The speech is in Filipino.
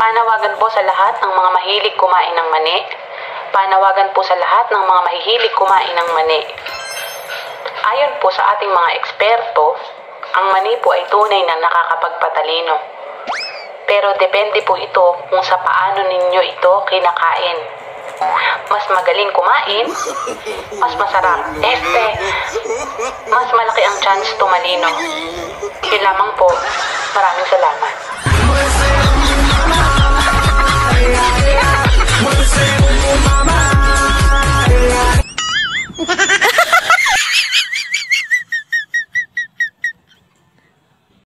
Panawagan po sa lahat ng mga mahilig kumain ng mani. Panawagan po sa lahat ng mga mahihilig kumain ng mani. Ayon po sa ating mga eksperto, ang mani po ay tunay na nakakapagpatalino. Pero depende po ito kung sa paano ninyo ito kinakain. Mas magaling kumain, mas masarap. Mas malaki ang chance tumalino. Yun lamang po. Maraming salamat.